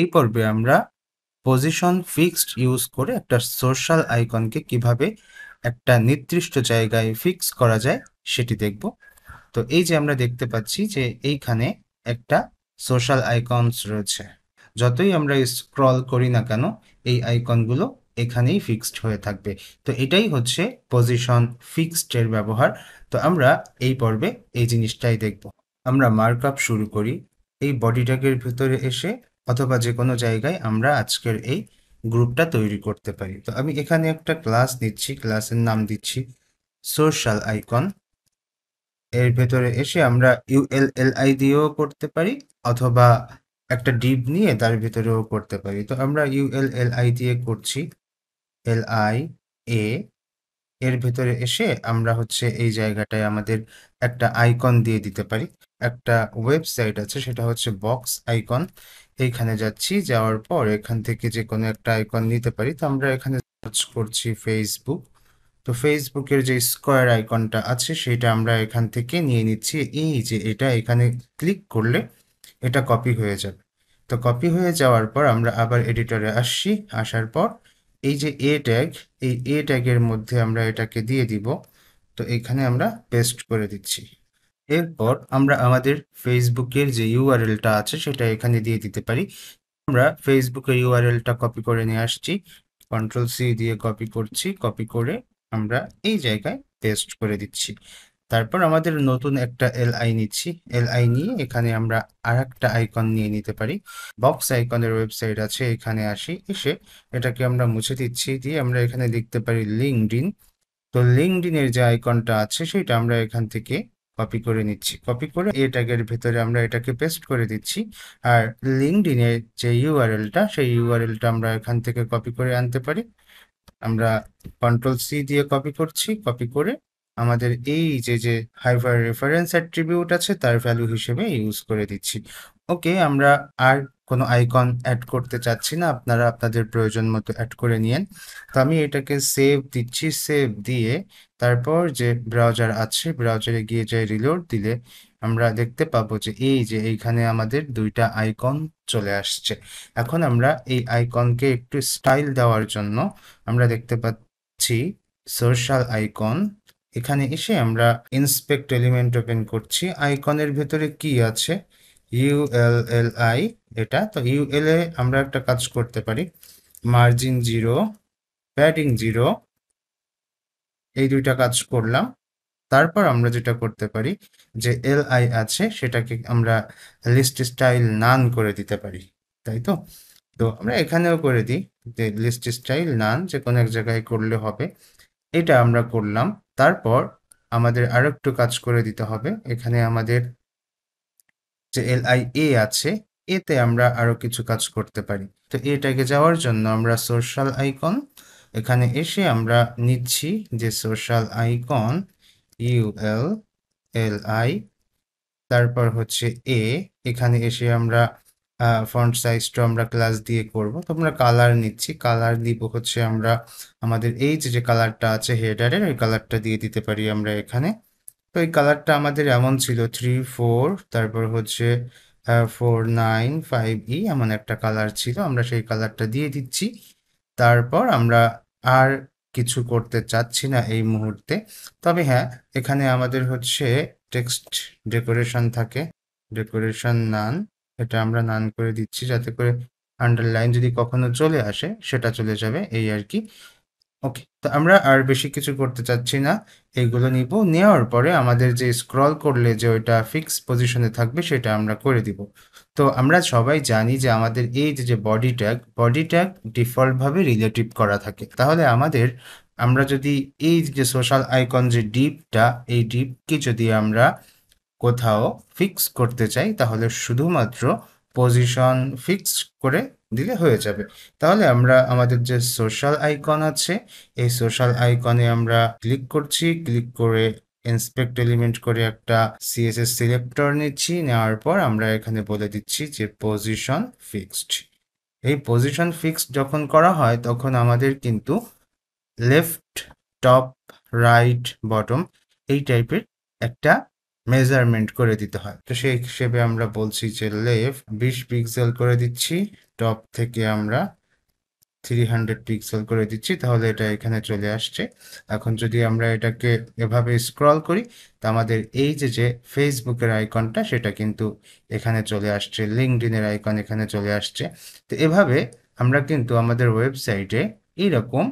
এই পর্বে আমরা পজিশন ফিক্সড ইউজ করে একটা সোশ্যাল আইকনকে কিভাবে একটা নির্দিষ্ট জায়গায় ফিক্স করা যায় সেটি দেখব। তো এই যে আমরা দেখতে পাচ্ছি যে এইখানে একটা সোশ্যাল আইকনস রয়েছে। যতই আমরা স্ক্রল করি না কেন এই আইকনগুলো এখানেই ফিক্সড হয়ে থাকবে। তো এটাই হচ্ছে পজিশন ফিক্সড এর ব্যবহার। তো আমরা এই পর্বে এই জিনিসটাই দেখব। আমরা মার্কআপ শুরু করি এই বডি ট্যাগের ভিতরে এসে, অথবা যে কোনো জায়গায় আমরা আজকের এই গ্রুপটা তৈরি করতে পারি। তো আমি এখানে একটা ক্লাস নিচ্ছি, ক্লাসের নাম দিচ্ছি সোশ্যাল আইকন। এর ভেতরে এসে আমরা ইউএলএলআই দিয়েও করতে পারি, অথবা একটা ডিভ নিয়ে তার ভিতরেও করতে পারি। তো আমরা ইউএলএলআই দিয়ে করছি, এলআই এ। এর ভেতরে এসে আমরা হচ্ছে এই জায়গাটায় আমাদের একটা আইকন দিয়ে দিতে পারি। একটা ওয়েবসাইট আছে, সেটা হচ্ছে বক্স আইকন। এইখানে যাচ্ছি, যাওয়ার পর এখান থেকে যে কোনো একটা আইকন নিতে পারি। তো আমরা এখানে সার্চ করছি ফেসবুক। তো ফেসবুকের যে স্কোয়ার আইকনটা আছে সেটা আমরা এখান থেকে নিয়ে নিচ্ছি। এই যে এটা এখানে ক্লিক করলে এটা কপি হয়ে যাবে। তো কপি হয়ে যাওয়ার পর আমরা আবার এডিটরে আসছি, আসার পর এই যে এ ট্যাগ, এই এ ট্যাগের মধ্যে আমরা এটাকে দিয়ে দিব। তো এখানে আমরা পেস্ট করে দিচ্ছি। এরপর আমরা আমাদের ফেসবুকের যে ইউআরএলটা আছে সেটা এখানে দিয়ে দিতে পারি। আমরা ফেসবুকের ইউআরএলটা কপি করে নিয়ে আসছি, কন্ট্রোল সি দিয়ে কপি করছি, কপি করে আমরা এই জায়গায় পেস্ট করে দিচ্ছি। তারপর আমাদের নতুন একটা এলআই নিচ্ছি, এলআই নিয়ে এখানে আমরা আর একটা আইকন নিয়ে নিতে পারি। বক্স আইকনের ওয়েবসাইট আছে, এখানে আসি, এসে এটাকে আমরা মুছে দিচ্ছি, দিয়ে আমরা এখানে লিখতে পারি লিঙ্কডইন। তো লিঙ্কডইনের যে আইকনটা আছে সেটা আমরা এখান থেকে কপি করে নিচ্ছি, কপি করে এ ট্যাগের ভেতরে আমরা এটাকে পেস্ট করে দিচ্ছি। আর লিঙ্কডইনের যে ইউআরএলটা, সেই ইউআরএলটা আমরা এখান থেকে কপি করে আনতে পারি। আমরা কন্ট্রোল সি দিয়ে কপি করছি, কপি করে আমাদের এই যে হাইপার রেফারেন্স অ্যাট্রিবিউট আছে তার ভ্যালু হিসেবে ইউজ করে দিচ্ছি। ওকে, আমরা আর কোনো আইকন অ্যাড করতে চাচ্ছি না, আপনারা আপনাদের প্রয়োজন মতো অ্যাড করে নিয়েন। তো আমি এটাকে সেভ দিচ্ছি, সেভ দিয়ে তারপর যে ব্রাউজার আছে ব্রাউজারে গিয়ে যাই, রিলোড দিলে আমরা দেখতে পাবো যে এই যে এইখানে আমাদের দুইটা আইকন চলে আসছে। এখন আমরা এই আইকনকে একটু স্টাইল দেওয়ার জন্য আমরা দেখতে পাচ্ছি সোশ্যাল আইকন। এখানে এসে আমরা ইন্সপেক্ট এলিমেন্ট ওপেন করছি, আইকনের ভেতরে কি আছে, ইউএলএলআই এটা। তো ইউএল এ আমরা একটা কাজ করতে পারি, মার্জিন 0, প্যাডিং 0, এই দুইটা কাজ করলাম। তারপর আমরা যেটা করতে পারি, যে এলআই আছে সেটাকে আমরা লিস্ট স্টাইল নান করে দিতে পারি, তাই তো? তো আমরা এখানেও করে দিই যে লিস্ট স্টাইল নান, যে কোনো এক জায়গায় করলে হবে। এটা আমরা করলাম। তারপর আমাদের আরো একটু কাজ করে দিতে হবে, এখানে আমাদের যে এলআইএ আছে এতে আমরা আরো কিছু কাজ করতে পারি। তো এটাকে যাওয়ার জন্য আমরা সোশ্যাল আইকন, এখানে এসে আমরা নিচ্ছি যে সোশ্যাল আইকন ইউএলএলআই, তারপর হচ্ছে এ। এখানে এসে আমরা ফন্ট সাইজটা আমরা ক্লাস দিয়ে করব। তো আমরা কালার নিচ্ছি, কালার দিব হচ্ছে আমরা আমাদের এই যে কালারটা আছে হেডারের, ওই কালারটা দিয়ে দিতে পারি আমরা এখানে। তো এই কালারটা আমাদের এমন ছিল 3-4, তারপর হচ্ছে 4-9-5E, এমন একটা কালার ছিল, আমরা সেই কালারটা দিয়ে দিচ্ছি। তারপর আমরা আর কিছু করতে চাচ্ছি না এই মুহূর্তে। তবে হ্যাঁ, এখানে আমাদের হচ্ছে টেক্সট ডেকোরেশন থাকে, ডেকোরেশন নান, এটা আমরা নান করে দিচ্ছি যাতে করে আন্ডারলাইন যদি কখনো চলে আসে সেটা চলে যাবে, এই আর কি। ওকে, তো আমরা আর বেশি কিছু করতে চাচ্ছি না, এইগুলো নিব, নেওয়ার পরে আমাদের যে স্ক্রল করলে যে ওইটা ফিক্স পজিশনে থাকবে সেটা আমরা করে দিব। তো আমরা সবাই জানি যে আমাদের এই যে বডি ট্যাগ ডিফল্টভাবে রিলেটিভ করা থাকে। তাহলে আমরা যদি এই যে সোশ্যাল আইকন যে ডিপটা, এই ডিপকে যদি আমরা কোথাও ফিক্স করতে চাই তাহলে শুধুমাত্র পজিশন ফিক্স করে দিলে হয়ে যাবে। তাহলে আমরা আমাদের যে সোশ্যাল আইকন আছে এই সোশ্যাল আইকনে আমরা ক্লিক করছি, ক্লিক করে ইন্সপেক্ট এলিমেন্ট করে একটা সিএসএস সিলেক্টর নিচ্ছি, নেওয়ার পর আমরা এখানে বলে দিচ্ছি যে পজিশন ফিক্সড। এই পজিশন ফিক্সড যখন করা হয় তখন আমাদের কিন্তু লেফট, টপ, রাইট, বটম এই টাইপের একটা মেজারমেন্ট করে দিতে হয়। তো সেই হিসেবে আমরা বলছি যে লেফট 20 পিক্সেল করে দিচ্ছি, টপ থেকে আমরা 300 পিক্সেল করে দিচ্ছি, তাহলে এটা এখানে চলে আসছে। এখন যদি আমরা এটাকে এভাবে স্ক্রল করি, তো আমাদের এই যে ফেসবুকের আইকনটা সেটা কিন্তু এখানে চলে আসছে, লিঙ্কডইনের আইকন এখানে চলে আসছে। তো এভাবে আমরা কিন্তু আমাদের ওয়েবসাইটে এইরকম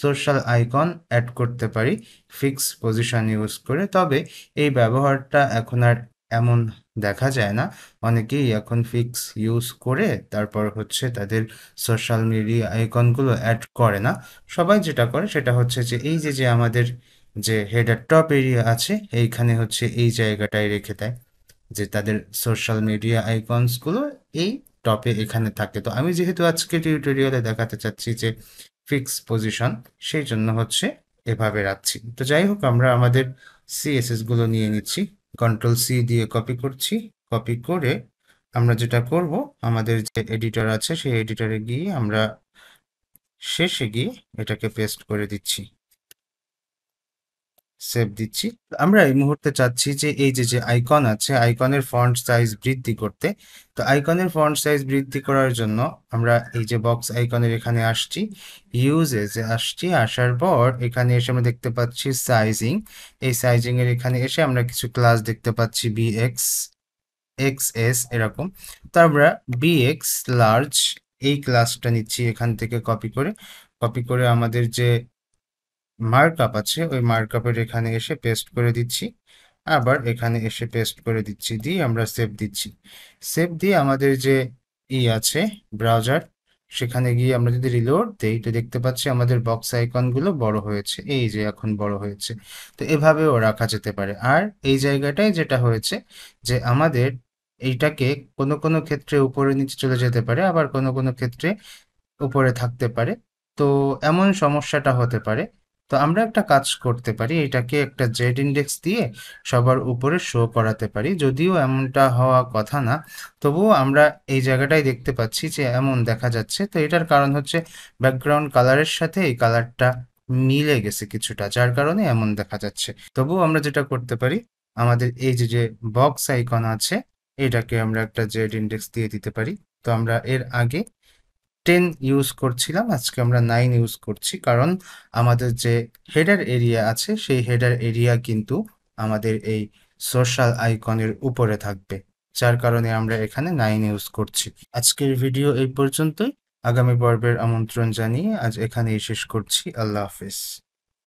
সোশ্যাল আইকন অ্যাড করতে পারি ফিক্স পজিশন ইউজ করে। তবে এই ব্যবহারটা এখন আর এমন দেখা যায় না। অনেকেই এখন ফিক্স ইউজ করে তারপর হচ্ছে তাদের সোশ্যাল মিডিয়া আইকনগুলো অ্যাড করে না। সবাই যেটা করে সেটা হচ্ছে যে এই যে আমাদের যে হেডার টপ এরিয়া আছে এইখানে হচ্ছে এই জায়গাটায় রেখে দেয়, যে তাদের সোশ্যাল মিডিয়া আইকনসগুলো এই টপে এখানে থাকে। তো আমি যেহেতু আজকে টিউটোরিয়ালে দেখাতে চাচ্ছি যে ফিক্স পজিশন, সেই জন্য হচ্ছে এভাবে রাখছি। তো যাই হোক, আমরা আমাদের সিএসএস গুলো নিয়ে নিচ্ছি, কন্ট্রোল সি দিয়ে কপি করছি। কপি করে আমরা যেটা করব, আমাদের যে এডিটর আছে সেই এডিটরে গিয়ে আমরা শেষে গিয়ে এটাকে পেস্ট করে দিচ্ছি, সেভ দিচ্ছি। আমরা এই মুহূর্তে চাচ্ছি যে এই যে আইকন আছে আইকনের ফন্ট সাইজ বৃদ্ধি করতে। তো আইকনের ফন্ট সাইজ বৃদ্ধি করার জন্য আমরা এই যে বক্স আইকনের এখানে আসছি, ইউজেসে আসছি, আসার পর এখানে এসে আমরা দেখতে পাচ্ছি সাইজিং। এই সাইজিং এর এখানে এসে আমরা কিছু ক্লাস দেখতে পাচ্ছি বিএক্স, এক্সএস এরকম। তো আমরা বিএক্স লার্জ এই ক্লাসটা নিচ্ছি এখান থেকে কপি করে। কপি করে আমাদের যে মার্কআপ আছে ওই মার্কআপের এখানে এসে পেস্ট করে দিচ্ছি, আবার এখানে এসে পেস্ট করে দিচ্ছি, দিয়ে আমরা সেভ দিচ্ছি। সেভ দিয়ে আমাদের যে আছে ব্রাউজার, সেখানে গিয়ে আমরা যদি রিলোড দেই তো দেখতে পাচ্ছি আমাদের বক্স আইকনগুলো বড় হয়েছে, এই যে এখন বড় হয়েছে। তো এভাবেও রাখা যেতে পারে। আর এই জায়গাটায় যেটা হয়েছে যে আমাদের এইটাকে কোনো কোনো ক্ষেত্রে উপরে নিচে চলে যেতে পারে, আবার কোনো কোনো ক্ষেত্রে উপরে থাকতে পারে। তো এমন সমস্যাটা হতে পারে। তো আমরা একটা কাজ করতে পারি, এটাকে একটা জেড ইন্ডেক্স দিয়ে সবার উপরে শো করাতে পারি। যদিও এমনটা হওয়া কথা না, তবুও আমরা এই জায়গাটায় দেখতে পাচ্ছি যে এমন দেখা যাচ্ছে। তো এটার কারণ হচ্ছে ব্যাকগ্রাউন্ড কালারের সাথে এই কালারটা মিলে গেছে কিছুটা, যার কারণে এমন দেখা যাচ্ছে। তবুও আমরা যেটা করতে পারি, আমাদের এই যে বক্স আইকন আছে এটাকে আমরা একটা জেড ইন্ডেক্স দিয়ে দিতে পারি। তো আমরা এর আগে 10 ইউজ করছিলাম, আজকে আমরা 9 ইউজ করছি, কারণ আমাদের যে হেডার এরিয়া আছে সেই হেডার এরিয়া কিন্তু আমাদের এই সোশ্যাল আইকনের উপরে থাকবে, যার কারণে আমরা এখানে 9 ইউজ করছি। আজকের ভিডিও এই পর্যন্তই। আগামী পর্বের আমন্ত্রণ জানিয়ে আজ এখানেই শেষ করছি। আল্লাহ হাফেজ।